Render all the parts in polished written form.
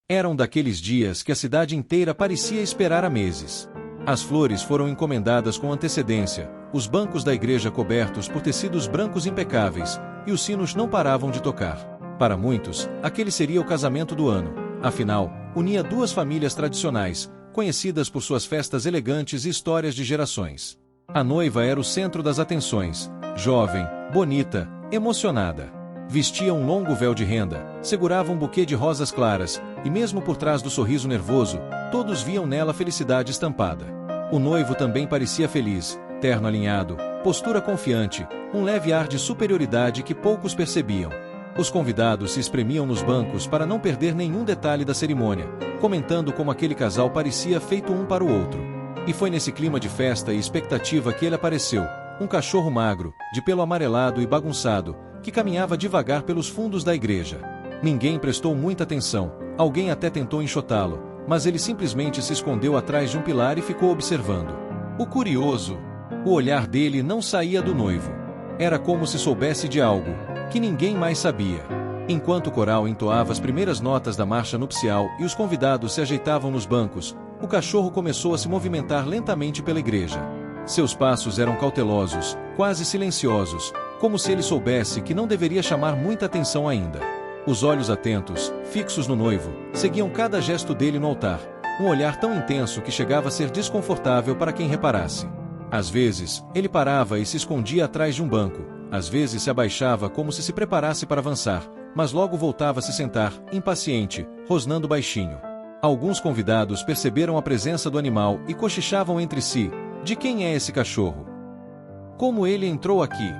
Eram daqueles dias que a cidade inteira parecia esperar há meses. As flores foram encomendadas com antecedência, os bancos da igreja cobertos por tecidos brancos impecáveis, e os sinos não paravam de tocar. Para muitos, aquele seria o casamento do ano. Afinal, unia duas famílias tradicionais, conhecidas por suas festas elegantes e histórias de gerações. A noiva era o centro das atenções, jovem, bonita, emocionada. Vestia um longo véu de renda, segurava um buquê de rosas claras, e mesmo por trás do sorriso nervoso, todos viam nela a felicidade estampada. O noivo também parecia feliz, terno alinhado, postura confiante, um leve ar de superioridade que poucos percebiam. Os convidados se espremiam nos bancos para não perder nenhum detalhe da cerimônia, comentando como aquele casal parecia feito um para o outro. E foi nesse clima de festa e expectativa que ele apareceu, um cachorro magro, de pelo amarelado e bagunçado, que caminhava devagar pelos fundos da igreja. Ninguém prestou muita atenção, alguém até tentou enxotá-lo, mas ele simplesmente se escondeu atrás de um pilar e ficou observando. O curioso, o olhar dele não saía do noivo. Era como se soubesse de algo que ninguém mais sabia. Enquanto o coral entoava as primeiras notas da marcha nupcial e os convidados se ajeitavam nos bancos, o cachorro começou a se movimentar lentamente pela igreja. Seus passos eram cautelosos, quase silenciosos, como se ele soubesse que não deveria chamar muita atenção ainda. Os olhos atentos, fixos no noivo, seguiam cada gesto dele no altar, um olhar tão intenso que chegava a ser desconfortável para quem reparasse. Às vezes, ele parava e se escondia atrás de um banco, às vezes se abaixava como se preparasse para avançar, mas logo voltava a se sentar, impaciente, rosnando baixinho. Alguns convidados perceberam a presença do animal e cochichavam entre si: de quem é esse cachorro? Como ele entrou aqui?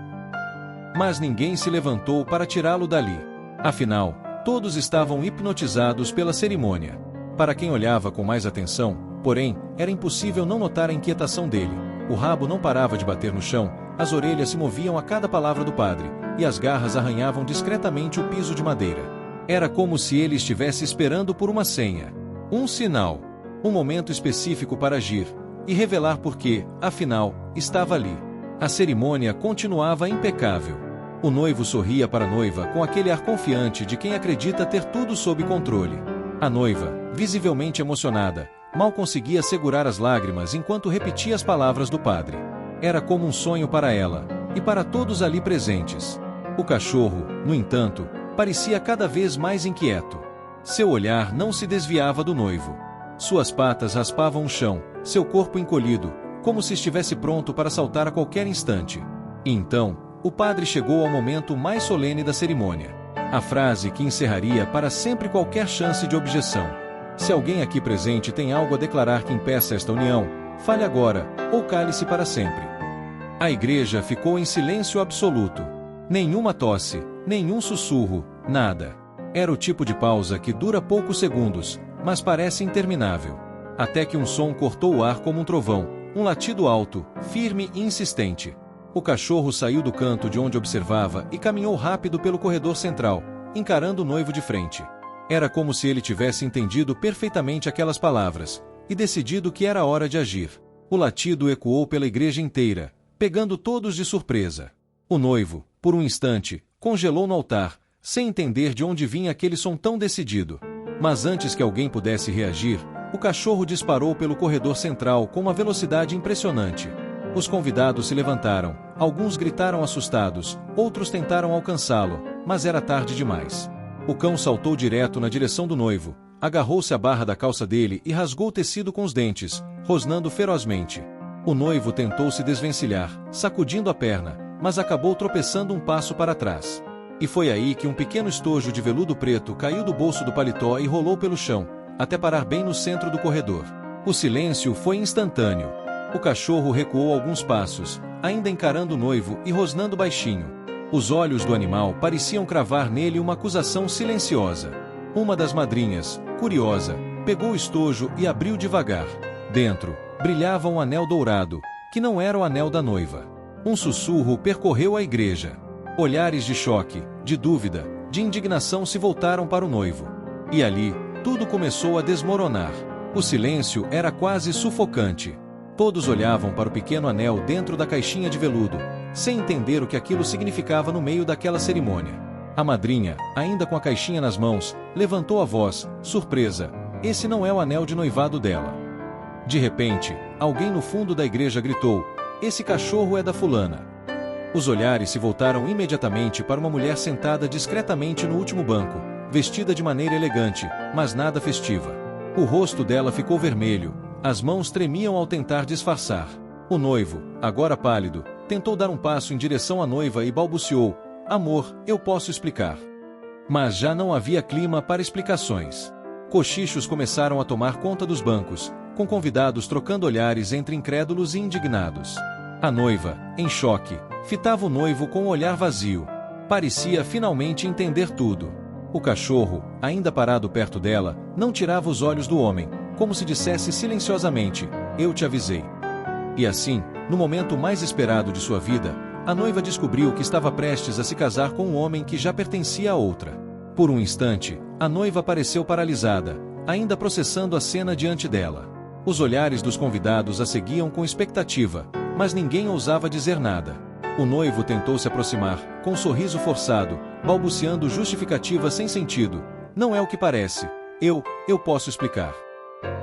Mas ninguém se levantou para tirá-lo dali. Afinal, todos estavam hipnotizados pela cerimônia. Para quem olhava com mais atenção, porém, era impossível não notar a inquietação dele. O rabo não parava de bater no chão, as orelhas se moviam a cada palavra do padre, e as garras arranhavam discretamente o piso de madeira. Era como se ele estivesse esperando por uma senha, um sinal, um momento específico para agir, e revelar por que, afinal, estava ali. A cerimônia continuava impecável. O noivo sorria para a noiva com aquele ar confiante de quem acredita ter tudo sob controle. A noiva, visivelmente emocionada, mal conseguia segurar as lágrimas enquanto repetia as palavras do padre. Era como um sonho para ela, e para todos ali presentes. O cachorro, no entanto, parecia cada vez mais inquieto. Seu olhar não se desviava do noivo. Suas patas raspavam o chão, seu corpo encolhido, como se estivesse pronto para saltar a qualquer instante. E então, o padre chegou ao momento mais solene da cerimônia. A frase que encerraria para sempre qualquer chance de objeção. Se alguém aqui presente tem algo a declarar que impeça esta união, fale agora, ou cale-se para sempre. A igreja ficou em silêncio absoluto. Nenhuma tosse, nenhum sussurro, nada. Era o tipo de pausa que dura poucos segundos, mas parece interminável. Até que um som cortou o ar como um trovão, um latido alto, firme e insistente. O cachorro saiu do canto de onde observava e caminhou rápido pelo corredor central, encarando o noivo de frente. Era como se ele tivesse entendido perfeitamente aquelas palavras, e decidido que era hora de agir. O latido ecoou pela igreja inteira, pegando todos de surpresa. O noivo, por um instante, congelou no altar, sem entender de onde vinha aquele som tão decidido. Mas antes que alguém pudesse reagir, o cachorro disparou pelo corredor central com uma velocidade impressionante. Os convidados se levantaram, alguns gritaram assustados, outros tentaram alcançá-lo, mas era tarde demais. O cão saltou direto na direção do noivo, agarrou-se à barra da calça dele e rasgou o tecido com os dentes, rosnando ferozmente. O noivo tentou se desvencilhar, sacudindo a perna, mas acabou tropeçando um passo para trás. E foi aí que um pequeno estojo de veludo preto caiu do bolso do paletó e rolou pelo chão, até parar bem no centro do corredor. O silêncio foi instantâneo. O cachorro recuou alguns passos, ainda encarando o noivo e rosnando baixinho. Os olhos do animal pareciam cravar nele uma acusação silenciosa. Uma das madrinhas, curiosa, pegou o estojo e abriu devagar. Dentro, brilhava um anel dourado, que não era o anel da noiva. Um sussurro percorreu a igreja. Olhares de choque, de dúvida, de indignação se voltaram para o noivo. E ali, tudo começou a desmoronar. O silêncio era quase sufocante. Todos olhavam para o pequeno anel dentro da caixinha de veludo, sem entender o que aquilo significava no meio daquela cerimônia. A madrinha, ainda com a caixinha nas mãos, levantou a voz, surpresa: esse não é o anel de noivado dela. De repente, alguém no fundo da igreja gritou: esse cachorro é da fulana. Os olhares se voltaram imediatamente para uma mulher sentada discretamente no último banco, vestida de maneira elegante, mas nada festiva. O rosto dela ficou vermelho, as mãos tremiam ao tentar disfarçar. O noivo, agora pálido, tentou dar um passo em direção à noiva e balbuciou: amor, eu posso explicar. Mas já não havia clima para explicações. Cochichos começaram a tomar conta dos bancos, com convidados trocando olhares entre incrédulos e indignados. A noiva, em choque, fitava o noivo com um olhar vazio. Parecia finalmente entender tudo. O cachorro, ainda parado perto dela, não tirava os olhos do homem, como se dissesse silenciosamente: eu te avisei. E assim, no momento mais esperado de sua vida, a noiva descobriu que estava prestes a se casar com um homem que já pertencia a outra. Por um instante, a noiva pareceu paralisada, ainda processando a cena diante dela. Os olhares dos convidados a seguiam com expectativa, mas ninguém ousava dizer nada. O noivo tentou se aproximar, com um sorriso forçado, balbuciando justificativas sem sentido: não é o que parece, eu posso explicar.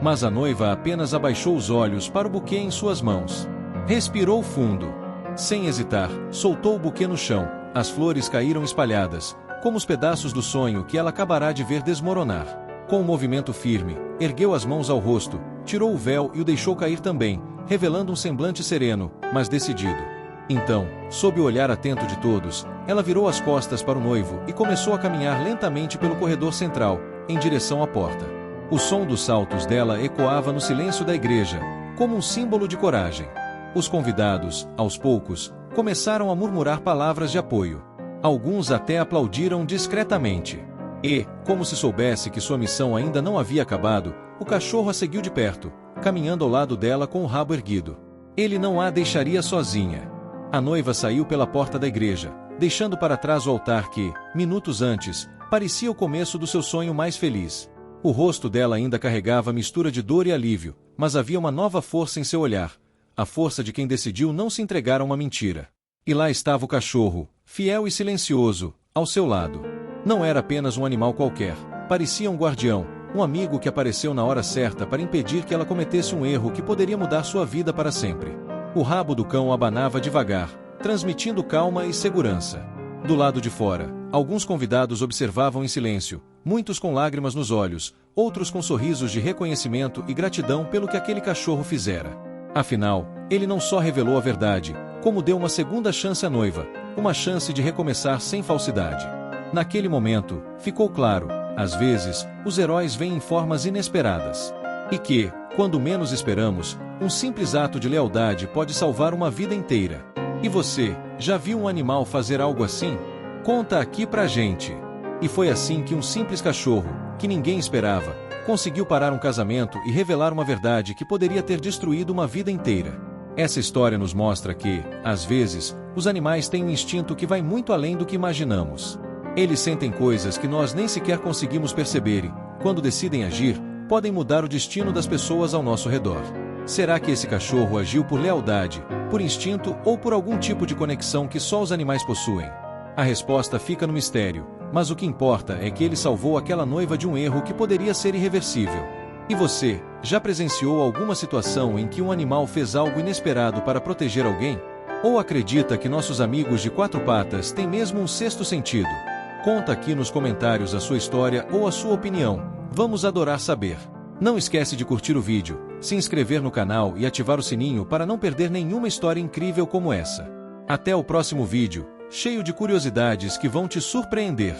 Mas a noiva apenas abaixou os olhos para o buquê em suas mãos. Respirou fundo. Sem hesitar, soltou o buquê no chão. As flores caíram espalhadas, como os pedaços do sonho que ela acabará de ver desmoronar. Com um movimento firme, ergueu as mãos ao rosto, tirou o véu e o deixou cair também, revelando um semblante sereno, mas decidido. Então, sob o olhar atento de todos, ela virou as costas para o noivo e começou a caminhar lentamente pelo corredor central, em direção à porta. O som dos saltos dela ecoava no silêncio da igreja, como um símbolo de coragem. Os convidados, aos poucos, começaram a murmurar palavras de apoio. Alguns até aplaudiram discretamente. E, como se soubesse que sua missão ainda não havia acabado, o cachorro a seguiu de perto, caminhando ao lado dela com o rabo erguido. Ele não a deixaria sozinha. A noiva saiu pela porta da igreja, deixando para trás o altar que, minutos antes, parecia o começo do seu sonho mais feliz. O rosto dela ainda carregava mistura de dor e alívio, mas havia uma nova força em seu olhar, a força de quem decidiu não se entregar a uma mentira. E lá estava o cachorro, fiel e silencioso, ao seu lado. Não era apenas um animal qualquer, parecia um guardião, um amigo que apareceu na hora certa para impedir que ela cometesse um erro que poderia mudar sua vida para sempre. O rabo do cão abanava devagar, transmitindo calma e segurança. Do lado de fora, alguns convidados observavam em silêncio, muitos com lágrimas nos olhos, outros com sorrisos de reconhecimento e gratidão pelo que aquele cachorro fizera. Afinal, ele não só revelou a verdade, como deu uma segunda chance à noiva, uma chance de recomeçar sem falsidade. Naquele momento, ficou claro, às vezes, os heróis vêm em formas inesperadas. E que, quando menos esperamos, um simples ato de lealdade pode salvar uma vida inteira. E você, já viu um animal fazer algo assim? Conta aqui pra gente. E foi assim que um simples cachorro, que ninguém esperava, conseguiu parar um casamento e revelar uma verdade que poderia ter destruído uma vida inteira. Essa história nos mostra que, às vezes, os animais têm um instinto que vai muito além do que imaginamos. Eles sentem coisas que nós nem sequer conseguimos perceber e, quando decidem agir, podem mudar o destino das pessoas ao nosso redor. Será que esse cachorro agiu por lealdade, por instinto ou por algum tipo de conexão que só os animais possuem? A resposta fica no mistério, mas o que importa é que ele salvou aquela noiva de um erro que poderia ser irreversível. E você, já presenciou alguma situação em que um animal fez algo inesperado para proteger alguém? Ou acredita que nossos amigos de quatro patas têm mesmo um sexto sentido? Conta aqui nos comentários a sua história ou a sua opinião. Vamos adorar saber. Não esquece de curtir o vídeo, se inscrever no canal e ativar o sininho para não perder nenhuma história incrível como essa. Até o próximo vídeo, cheio de curiosidades que vão te surpreender.